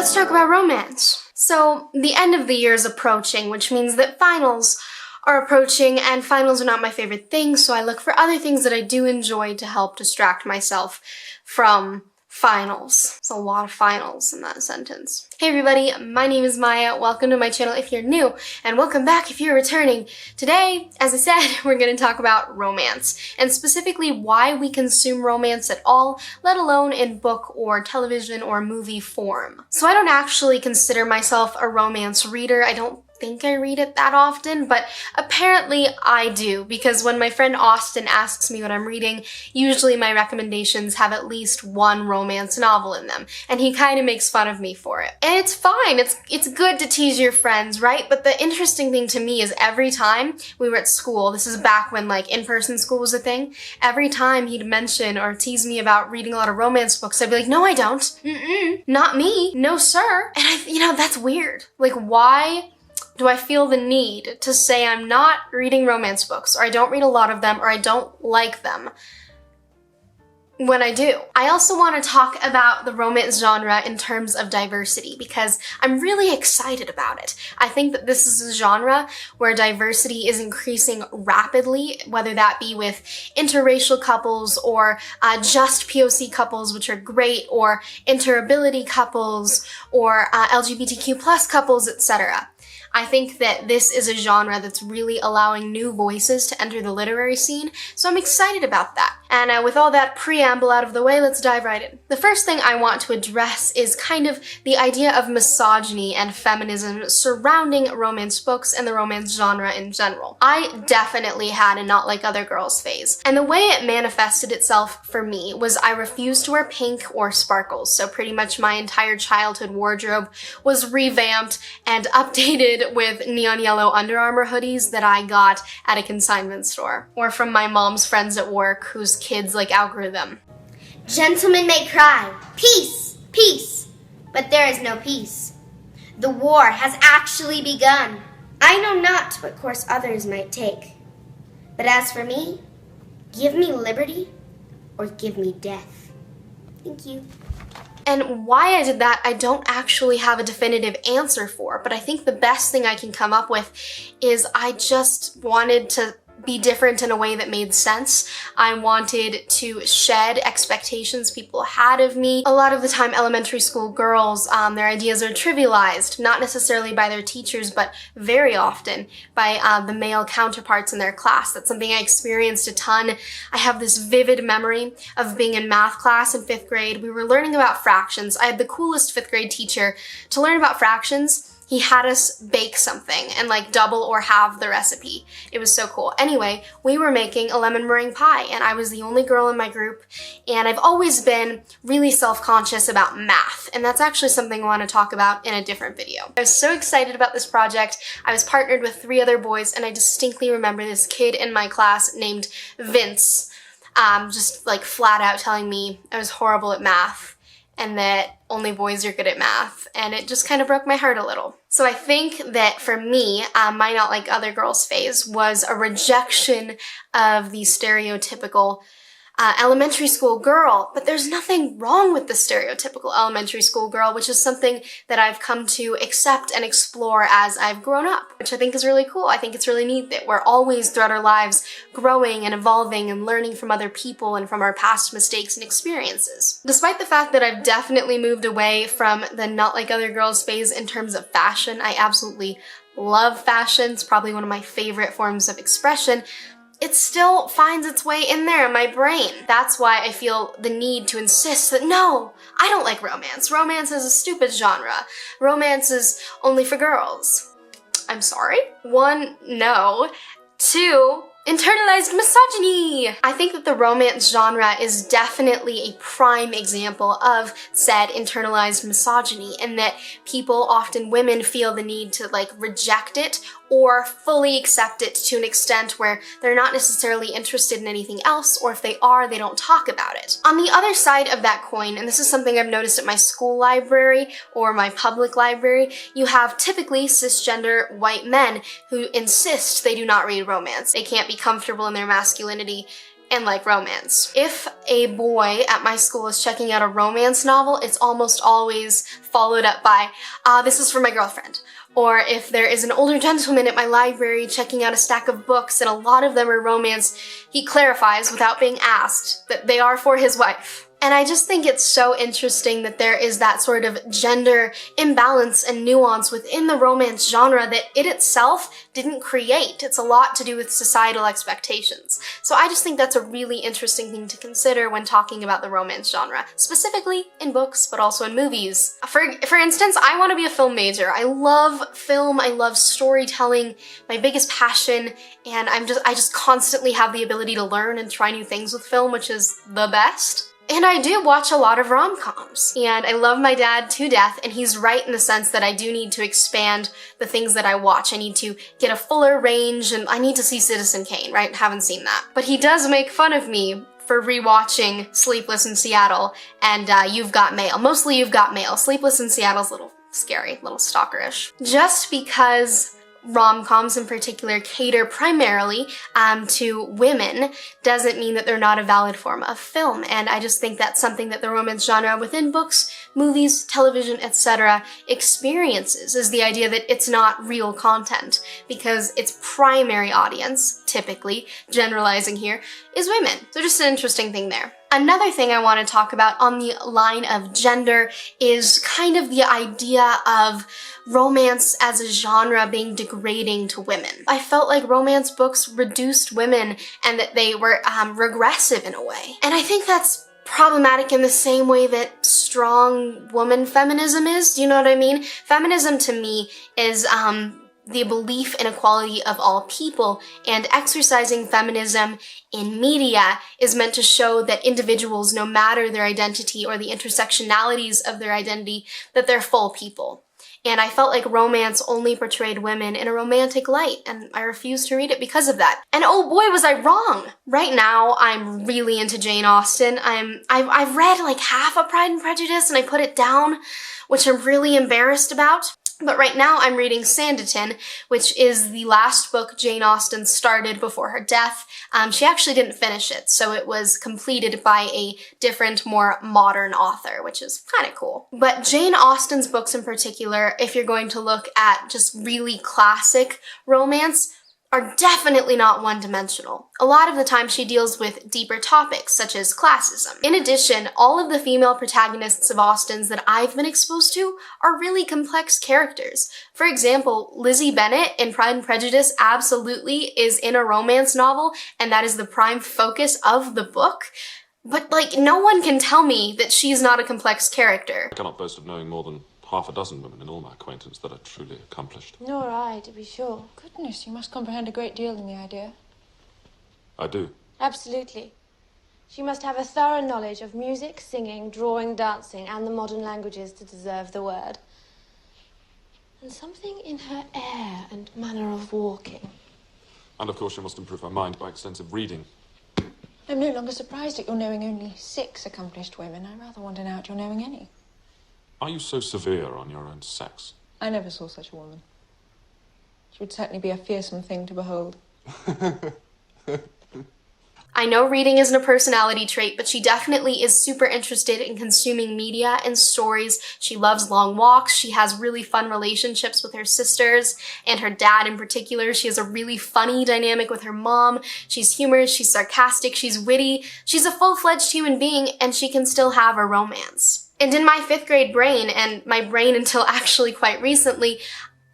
let's talk about romance. So, the end of the year is approaching, which means that finals are approaching, and finals are not my favorite thing, so I look for other things that I do enjoy to help distract myself from finals. It's a lot of finals in that sentence. Hey everybody, my name is Maya. Welcome to my channel if you're new, and welcome back if you're returning. Today, as I said, we're going to talk about romance, and specifically why we consume romance at all, let alone in book or television or movie form. So I don't actually consider myself a romance reader. I don't think I read it that often, but apparently I do, because when my friend Austin asks me what I'm reading, usually my recommendations have at least one romance novel in them, and he kind of makes fun of me for it. And it's fine, it's good to tease your friends, right? But the interesting thing to me is every time we were at school, this is back when like in-person school was a thing, every time he'd mention or tease me about reading a lot of romance books, I'd be like, no I don't, not me, no sir. And that's weird. Like, why do I feel the need to say I'm not reading romance books, or I don't read a lot of them, or I don't like them when I do? I also want to talk about the romance genre in terms of diversity, because I'm really excited about it. I think that this is a genre where diversity is increasing rapidly, whether that be with interracial couples or just POC couples, which are great, or interability couples, or LGBTQ plus couples, etc. I think that this is a genre that's really allowing new voices to enter the literary scene, so I'm excited about that. And with all that preamble out of the way, let's dive right in. The first thing I want to address is kind of the idea of misogyny and feminism surrounding romance books and the romance genre in general. I definitely had a not like other girls phase, and the way it manifested itself for me was I refused to wear pink or sparkles, so pretty much my entire childhood wardrobe was revamped and updated with neon yellow Under Armour hoodies that I got at a consignment store, or from my mom's friends at work whose kids like outgrew them. Gentlemen may cry, peace, peace, but there is no peace. The war has actually begun. I know not what course others might take, but as for me, give me liberty or give me death. Thank you. And why I did that, I don't actually have a definitive answer for, but I think the best thing I can come up with is I just wanted to be different in a way that made sense. I wanted to shed expectations people had of me. A lot of the time, elementary school girls, their ideas are trivialized, not necessarily by their teachers, but very often by the male counterparts in their class. That's something I experienced a ton. I have this vivid memory of being in math class in 5th grade. We were learning about fractions. I had the coolest 5th grade teacher. To learn about fractions, he had us bake something and like double or halve the recipe. It was so cool. Anyway, we were making a lemon meringue pie, and I was the only girl in my group, and I've always been really self-conscious about math, and that's actually something I want to talk about in a different video. I was so excited about this project. I was partnered with 3 other boys, and I distinctly remember this kid in my class named Vince just like flat out telling me I was horrible at math and that only boys are good at math, and it just kind of broke my heart a little. So I think that for me, my not like other girls phase was a rejection of the stereotypical elementary school girl, but there's nothing wrong with the stereotypical elementary school girl, which is something that I've come to accept and explore as I've grown up, which I think is really cool. I think it's really neat that we're always throughout our lives growing and evolving and learning from other people and from our past mistakes and experiences. Despite the fact that I've definitely moved away from the not like other girls phase in terms of fashion, I absolutely love fashion. It's probably one of my favorite forms of expression. It still finds its way in there in my brain. That's why I feel the need to insist that no, I don't like romance. Romance is a stupid genre. Romance is only for girls. I'm sorry? 1, no. 2, internalized misogyny! I think that the romance genre is definitely a prime example of said internalized misogyny, and that people, often women, feel the need to like reject it or fully accept it to an extent where they're not necessarily interested in anything else, or if they are, they don't talk about it. On the other side of that coin, and this is something I've noticed at my school library or my public library, you have typically cisgender white men who insist they do not read romance. They can't be comfortable in their masculinity and like romance. If a boy at my school is checking out a romance novel, it's almost always followed up by, this is for my girlfriend. Or if there is an older gentleman at my library checking out a stack of books and a lot of them are romance, he clarifies without being asked that they are for his wife. And I just think it's so interesting that there is that sort of gender imbalance and nuance within the romance genre that it itself didn't create. It's a lot to do with societal expectations. So I just think that's a really interesting thing to consider when talking about the romance genre, specifically in books, but also in movies. For instance, I want to be a film major. I love film, I love storytelling, my biggest passion, and I just constantly have the ability to learn and try new things with film, which is the best. And I do watch a lot of rom-coms, and I love my dad to death, and he's right in the sense that I do need to expand the things that I watch. I need to get a fuller range, and I need to see Citizen Kane, right? Haven't seen that. But he does make fun of me for rewatching Sleepless in Seattle and You've Got Mail. Mostly You've Got Mail. Sleepless in Seattle's a little scary, a little stalkerish. Just because rom-coms in particular cater primarily to women doesn't mean that they're not a valid form of film, and I just think that's something that the romance genre within books, movies, television, etc. experiences, is the idea that it's not real content because its primary audience, typically, generalizing here, is women. So just an interesting thing there. Another thing I want to talk about on the line of gender is kind of the idea of romance as a genre being degrading to women. I felt like romance books reduced women and that they were regressive in a way. And I think that's problematic in the same way that strong woman feminism is. Do you know what I mean? Feminism to me is the belief in equality of all people, and exercising feminism in media is meant to show that individuals, no matter their identity or the intersectionalities of their identity, that they're full people. And I felt like romance only portrayed women in a romantic light, and I refused to read it because of that. And oh boy, was I wrong! Right now, I'm really into Jane Austen. I've read like half of Pride and Prejudice, and I put it down, which I'm really embarrassed about. But right now I'm reading Sanditon, which is the last book Jane Austen started before her death. She actually didn't finish it, so it was completed by a different, more modern author, which is kind of cool. But Jane Austen's books in particular, if you're going to look at just really classic romance, are definitely not one-dimensional. A lot of the time she deals with deeper topics, such as classism. In addition, all of the female protagonists of Austen's that I've been exposed to are really complex characters. For example, Lizzie Bennet in Pride and Prejudice absolutely is in a romance novel, and that is the prime focus of the book. But, like, no one can tell me that she's not a complex character. I cannot boast of knowing more than half a dozen women in all my acquaintance that are truly accomplished. Nor I, to be sure. Goodness, you must comprehend a great deal in the idea. I do. Absolutely. She must have a thorough knowledge of music, singing, drawing, dancing, and the modern languages to deserve the word. And something in her air and manner of walking. And of course she must improve her mind by extensive reading. I'm no longer surprised at your knowing only 6 accomplished women. I rather wonder now at your knowing any. Are you so severe on your own sex? I never saw such a woman. She would certainly be a fearsome thing to behold. I know reading isn't a personality trait, but she definitely is super interested in consuming media and stories. She loves long walks. She has really fun relationships with her sisters and her dad in particular. She has a really funny dynamic with her mom. She's humorous, she's sarcastic, she's witty. She's a full-fledged human being, and she can still have a romance. And in my 5th grade brain, and my brain until actually quite recently,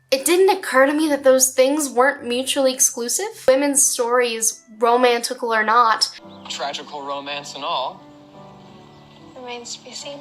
it didn't occur to me that those things weren't mutually exclusive. Women's stories, romantical or not, tragical romance and all, Remains to be seen.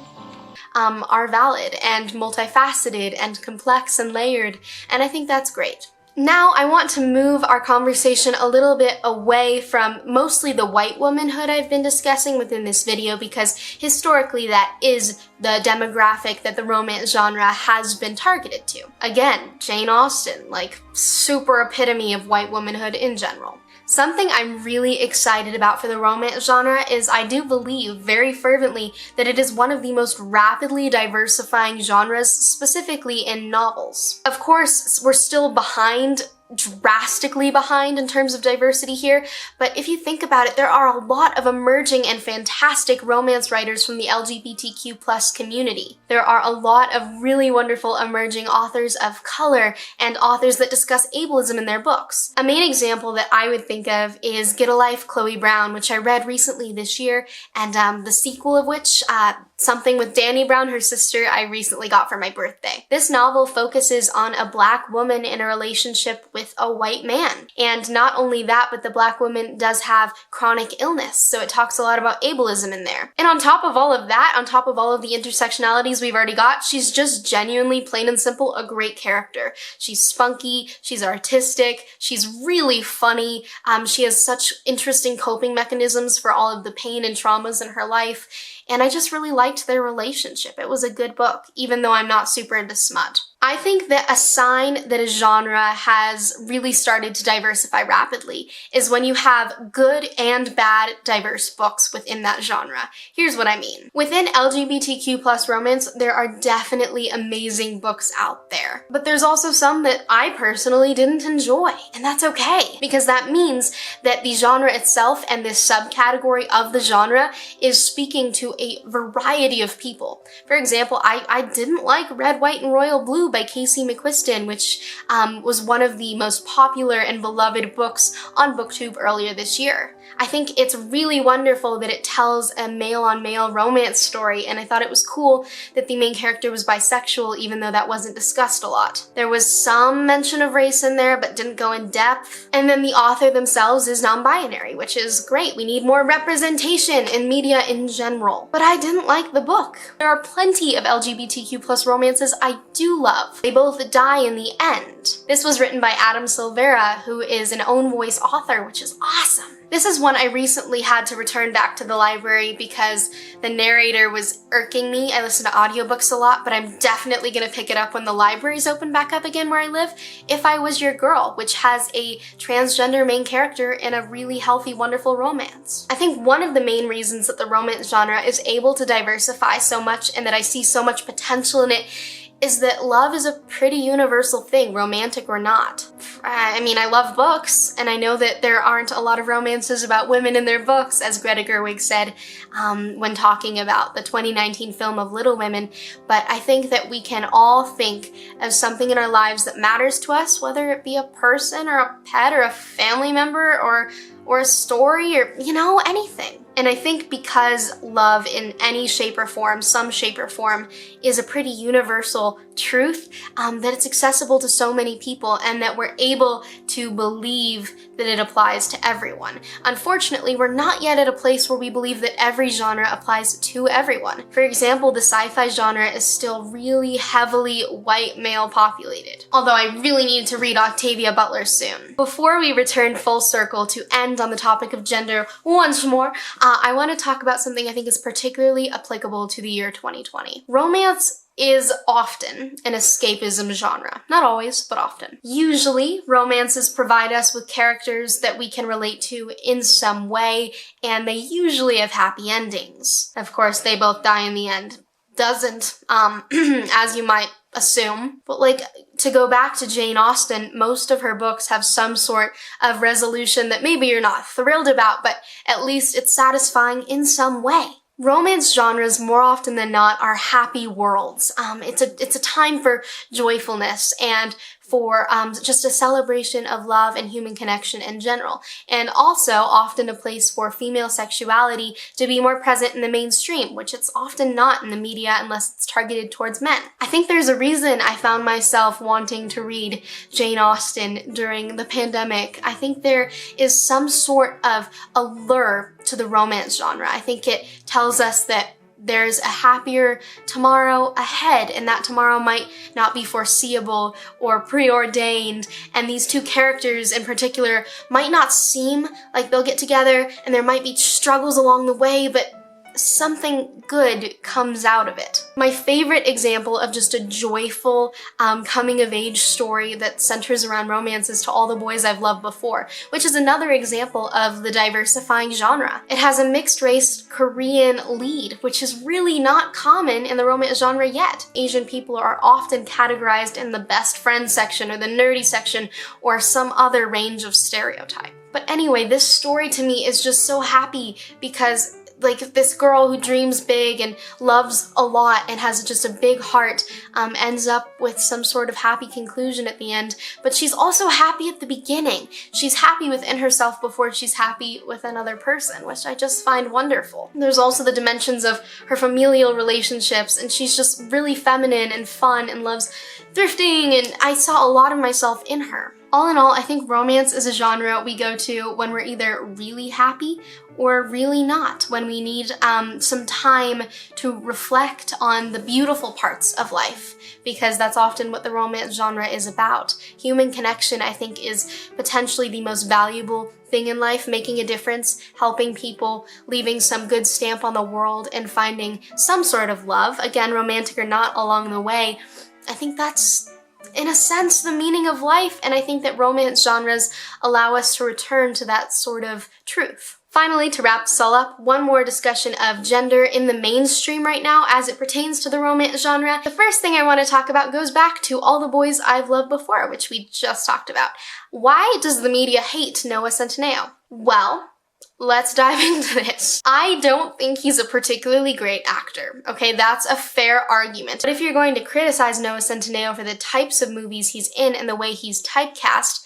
are valid and multifaceted and complex and layered, and I think that's great. Now I want to move our conversation a little bit away from mostly the white womanhood I've been discussing within this video, because historically that is the demographic that the romance genre has been targeted to. Again, Jane Austen, like super epitome of white womanhood in general. Something I'm really excited about for the romance genre is I do believe very fervently that it is one of the most rapidly diversifying genres, specifically in novels. Of course, we're still behind drastically behind in terms of diversity here, but if you think about it, there are a lot of emerging and fantastic romance writers from the LGBTQ plus community. There are a lot of really wonderful emerging authors of color and authors that discuss ableism in their books. A main example that I would think of is Get a Life, Chloe Brown, which I read recently this year, and the sequel of which, Something with Dani Brown, her sister, I recently got for my birthday. This novel focuses on a Black woman in a relationship with a white man. And not only that, but the Black woman does have chronic illness, so it talks a lot about ableism in there. And on top of all of that, on top of all of the intersectionalities we've already got, she's just genuinely, plain and simple, a great character. She's spunky, she's artistic, she's really funny, she has such interesting coping mechanisms for all of the pain and traumas in her life, and I just really liked their relationship. It was a good book, even though I'm not super into smut. I think that a sign that a genre has really started to diversify rapidly is when you have good and bad diverse books within that genre. Here's what I mean. Within LGBTQ plus romance, there are definitely amazing books out there. But there's also some that I personally didn't enjoy, and that's okay, because that means that the genre itself and this subcategory of the genre is speaking to a variety of people. For example, I didn't like Red, White, and Royal Blue by Casey McQuiston, which was one of the most popular and beloved books on BookTube earlier this year. I think it's really wonderful that it tells a male-on-male romance story, and I thought it was cool that the main character was bisexual, even though that wasn't discussed a lot. There was some mention of race in there, but didn't go in depth. And then the author themselves is non-binary, which is great. We need more representation in media in general. But I didn't like the book. There are plenty of LGBTQ plus romances I do love. They both die in the end. This was written by Adam Silvera, who is an own voice author, which is awesome. This is one I recently had to return back to the library because the narrator was irking me. I listen to audiobooks a lot, but I'm definitely gonna pick it up when the libraries open back up again where I live. If I Was Your Girl, which has a transgender main character in a really healthy, wonderful romance. I think one of the main reasons that the romance genre is able to diversify so much and that I see so much potential in it is that love is a pretty universal thing, romantic or not. I mean, I love books, and I know that there aren't a lot of romances about women in their books, as Greta Gerwig said when talking about the 2019 film of Little Women, but I think that we can all think of something in our lives that matters to us, whether it be a person or a pet or a family member or a story or, you know, anything. And I think because love in any shape or form, some shape or form, is a pretty universal truth, that it's accessible to so many people and that we're able to believe that it applies to everyone. Unfortunately, we're not yet at a place where we believe that every genre applies to everyone. For example, the sci-fi genre is still really heavily white male populated, although I really need to read Octavia Butler soon. Before we return full circle to end on the topic of gender once more, I want to talk about something I think is particularly applicable to the year 2020. Romance is often an escapism genre. Not always, but often. Usually, romances provide us with characters that we can relate to in some way, and they usually have happy endings. Of course, they both die in the end. Doesn't, as you might assume. But like, to go back to Jane Austen, most of her books have some sort of resolution that maybe you're not thrilled about, but at least it's satisfying in some way. Romance genres, more often than not, are happy worlds. It's a time for joyfulness and for just a celebration of love and human connection in general, and also often a place for female sexuality to be more present in the mainstream, which it's often not in the media unless it's targeted towards men. I think there's a reason I found myself wanting to read Jane Austen during the pandemic. I think there is some sort of allure to the romance genre. I think it tells us that there's a happier tomorrow ahead, and that tomorrow might not be foreseeable or preordained, and these two characters in particular might not seem like they'll get together, and there might be struggles along the way, but something good comes out of it. My favorite example of just a joyful coming-of-age story that centers around romance is To All the Boys I've Loved Before, which is another example of the diversifying genre. It has a mixed-race Korean lead, which is really not common in the romance genre yet. Asian people are often categorized in the best friend section or the nerdy section or some other range of stereotype. But anyway, this story to me is just so happy because like this girl who dreams big and loves a lot and has just a big heart ends up with some sort of happy conclusion at the end, but she's also happy at the beginning. She's happy within herself before she's happy with another person, which I just find wonderful. There's also the dimensions of her familial relationships, and she's just really feminine and fun and loves thrifting, and I saw a lot of myself in her. All in all, I think romance is a genre we go to when we're either really happy or really not, when we need some time to reflect on the beautiful parts of life, because that's often what the romance genre is about. Human connection, I think, is potentially the most valuable thing in life, making a difference, helping people, leaving some good stamp on the world, and finding some sort of love, again, romantic or not, along the way. I think that's, in a sense, the meaning of life, and I think that romance genres allow us to return to that sort of truth. Finally, to wrap this all up, one more discussion of gender in the mainstream right now as it pertains to the romance genre. The first thing I want to talk about goes back to All the Boys I've Loved Before, which we just talked about. Why does the media hate Noah Centineo? Well, let's dive into this. I don't think he's a particularly great actor, okay? That's a fair argument. But if you're going to criticize Noah Centineo for the types of movies he's in and the way he's typecast,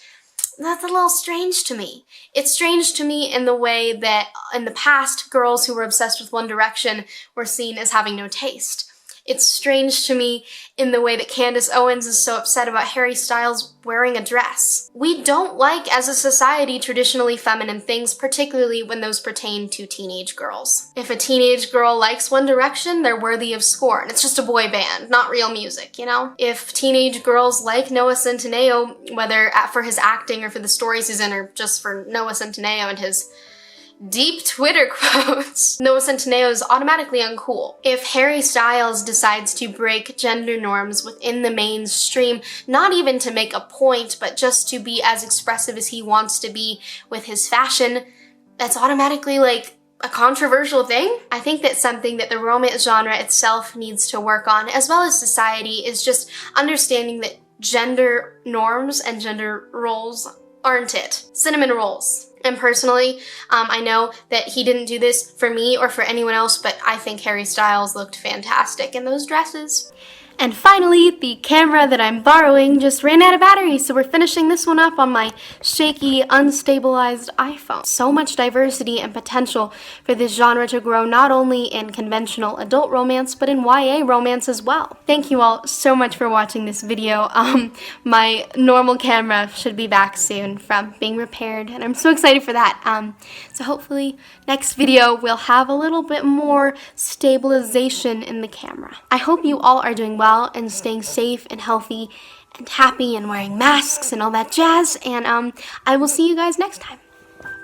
that's a little strange to me. It's strange to me in the way that in the past, girls who were obsessed with One Direction were seen as having no taste. It's strange to me in the way that Candace Owens is so upset about Harry Styles wearing a dress. We don't like, as a society, traditionally feminine things, particularly when those pertain to teenage girls. If a teenage girl likes One Direction, they're worthy of scorn. It's just a boy band, not real music, you know? If teenage girls like Noah Centineo, whether for his acting or for the stories he's in, or just for Noah Centineo and his deep Twitter quotes, Noah Centineo is automatically uncool. If Harry Styles decides to break gender norms within the mainstream, not even to make a point, but just to be as expressive as he wants to be with his fashion, that's automatically like a controversial thing. I think that something that the romance genre itself needs to work on, as well as society, is just understanding that gender norms and gender roles aren't it. Cinnamon rolls. And personally, I know that he didn't do this for me or for anyone else, but I think Harry Styles looked fantastic in those dresses. And finally, the camera that I'm borrowing just ran out of battery, so we're finishing this one up on my shaky, unstabilized iPhone. So much diversity and potential for this genre to grow not only in conventional adult romance, but in YA romance as well. Thank you all so much for watching this video. My normal camera should be back soon from being repaired, and I'm so excited for that. So hopefully next video we'll have a little bit more stabilization in the camera. I hope you all are doing well and staying safe and healthy and happy and wearing masks and all that jazz, and I will see you guys next time. Bye-bye.